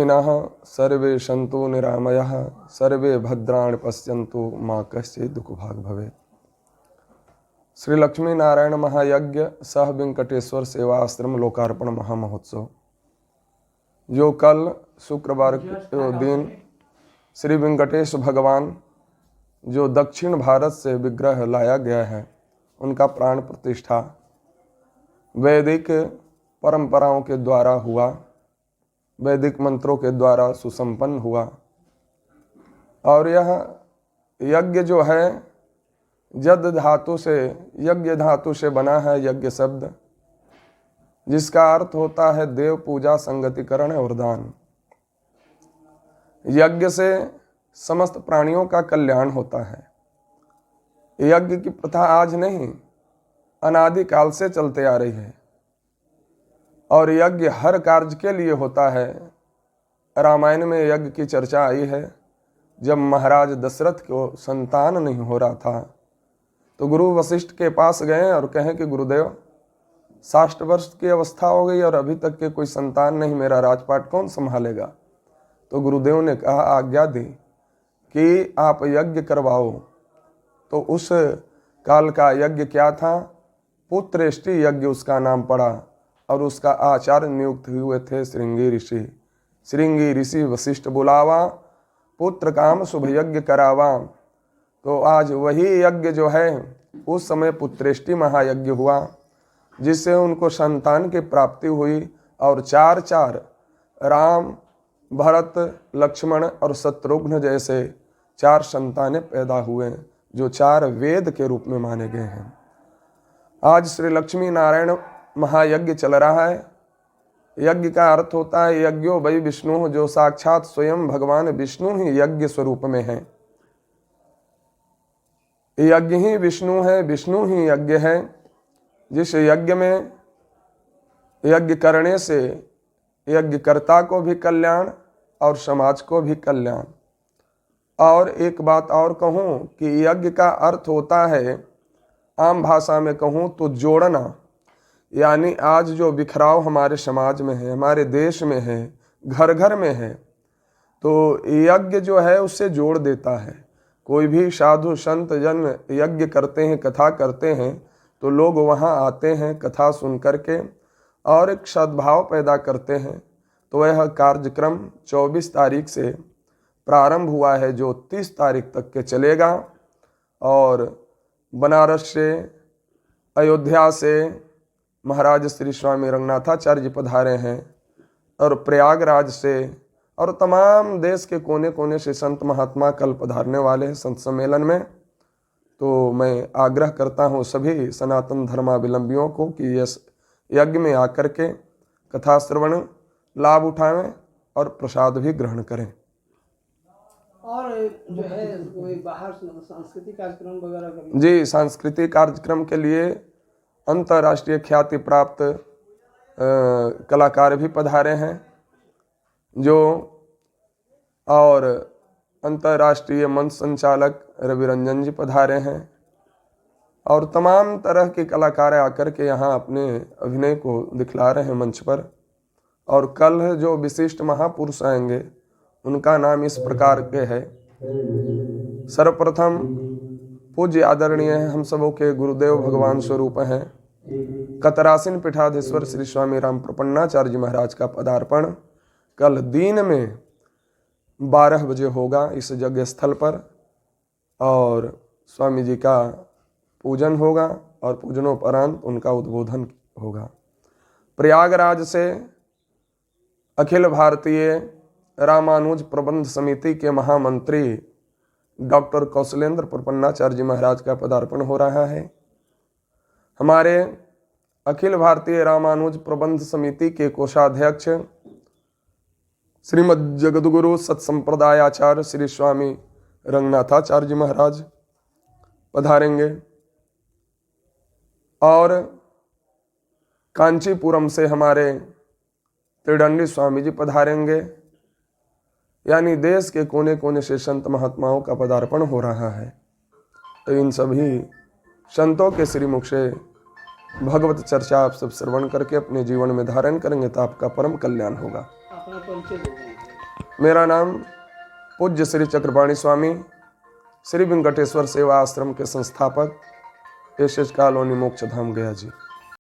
सुखिनः सर्वे सन्तु निरामयाः सर्वे भद्राणि पश्यन्तु माँ कश्चित् दुःखभाग् भवेत्। श्री लक्ष्मी नारायण महायज्ञ सह वेंकटेश्वर सेवा आश्रम लोकार्पण महामहोत्सव जो कल शुक्रवार के दिन श्री वेंकटेश भगवान जो दक्षिण भारत से विग्रह लाया गया है उनका प्राण प्रतिष्ठा वैदिक परंपराओं के द्वारा हुआ, वैदिक मंत्रों के द्वारा सुसंपन्न हुआ। और यह यज्ञ जो है यज्ञ धातु से, यज्ञ धातु से बना है यज्ञ शब्द, जिसका अर्थ होता है देव पूजा, संगतिकरण और दान। यज्ञ से समस्त प्राणियों का कल्याण होता है। यज्ञ की प्रथा आज नहीं, अनादिकाल से चलते आ रही है और यज्ञ हर कार्य के लिए होता है। रामायण में यज्ञ की चर्चा आई है। जब महाराज दशरथ को संतान नहीं हो रहा था तो गुरु वशिष्ठ के पास गए और कहें कि गुरुदेव 60 वर्ष की अवस्था हो गई और अभी तक के कोई संतान नहीं, मेरा राजपाट कौन संभालेगा। तो गुरुदेव ने कहा, आज्ञा दी कि आप यज्ञ करवाओ। तो उस काल का यज्ञ क्या था? पुत्रेष्टि यज्ञ उसका नाम पड़ा और उसका आचार्य नियुक्त हुए थे श्रृंगी ऋषि। श्रृंगी ऋषि वशिष्ठ बुलावा, पुत्र काम शुभ यज्ञ करावा। तो आज वही यज्ञ जो है उस समय पुत्रेष्टि महायज्ञ हुआ, जिससे उनको संतान की प्राप्ति हुई और 4 राम, भरत, लक्ष्मण और शत्रुघ्न जैसे 4 संतानें पैदा हुए, जो 4 वेद के रूप में माने गए हैं। आज श्री लक्ष्मी नारायण महायज्ञ चल रहा है। यज्ञ का अर्थ होता है यज्ञो वै विष्णु, जो साक्षात स्वयं भगवान विष्णु ही यज्ञ स्वरूप में है। यज्ञ ही विष्णु है, विष्णु ही यज्ञ है। जिस यज्ञ में यज्ञ करने से यज्ञकर्ता को भी कल्याण और समाज को भी कल्याण। और एक बात और कहूँ कि यज्ञ का अर्थ होता है, आम भाषा में कहूँ तो जोड़ना। यानी आज जो बिखराव हमारे समाज में है, हमारे देश में है, घर घर में है, तो यज्ञ जो है उससे जोड़ देता है। कोई भी साधु संत जन यज्ञ करते हैं, कथा करते हैं, तो लोग वहाँ आते हैं कथा सुन करके और एक सद्भाव पैदा करते हैं। तो यह कार्यक्रम 24 तारीख से प्रारंभ हुआ है, जो 30 तारीख तक के चलेगा। और बनारस से, अयोध्या से महाराज श्री स्वामी रंगनाथाचार्य जी पधारे हैं और प्रयागराज से और तमाम देश के कोने कोने से संत महात्मा कल पधारने वाले हैं संत सम्मेलन में। तो मैं आग्रह करता हूँ सभी सनातन धर्मावलंबियों को कि इस यज्ञ में आकर के कथा श्रवण लाभ उठाएं और प्रसाद भी ग्रहण करें। और जो है कोई बाहर सांस्कृतिक कार्यक्रम वगैरह का? जी, सांस्कृतिक कार्यक्रम के लिए अंतर्राष्ट्रीय ख्याति प्राप्त कलाकार भी पधारे हैं, जो और अंतर्राष्ट्रीय मंच संचालक रवि रंजन जी पधारे हैं और तमाम तरह के कलाकार आकर के यहाँ अपने अभिनय को दिखला रहे हैं मंच पर। और कल जो विशिष्ट महापुरुष आएंगे उनका नाम इस प्रकार के है। सर्वप्रथम पूज्य आदरणीय हम सबों के गुरुदेव भगवान स्वरूप हैं कतरासिन पीठाधीश्वर श्री स्वामी राम प्रपन्नाचार्य जी महाराज का पदार्पण कल दिन में 12 बजे होगा इस यज्ञ स्थल पर। और स्वामी जी का पूजन होगा और पूजनोपरांत उनका उद्बोधन होगा। प्रयागराज से अखिल भारतीय रामानुज प्रबंध समिति के महामंत्री डॉक्टर कौशलेंद्र प्रपन्नाचार्य जी महाराज का पदार्पण हो रहा है। हमारे अखिल भारतीय रामानुज प्रबंध समिति के कोषाध्यक्ष श्रीमद् जगद्गुरु सत्संप्रदायाचार्य श्री स्वामी रंगनाथाचार्य जी महाराज पधारेंगे और कांचीपुरम से हमारे त्रिदंडी स्वामी जी पधारेंगे। यानी देश के कोने कोने से संत महात्माओं का पदार्पण हो रहा है। तो इन सभी संतों के श्रीमुख से भगवत चर्चा आप सब श्रवण करके अपने जीवन में धारण करेंगे तो आपका परम कल्याण होगा। अपना परिचय दे देंगे। मेरा नाम पूज्य श्री चक्रपाणी स्वामी, श्री वेंकटेश्वर सेवा आश्रम के संस्थापक, एस एच कॉलोनी मोक्षधाम गया जी।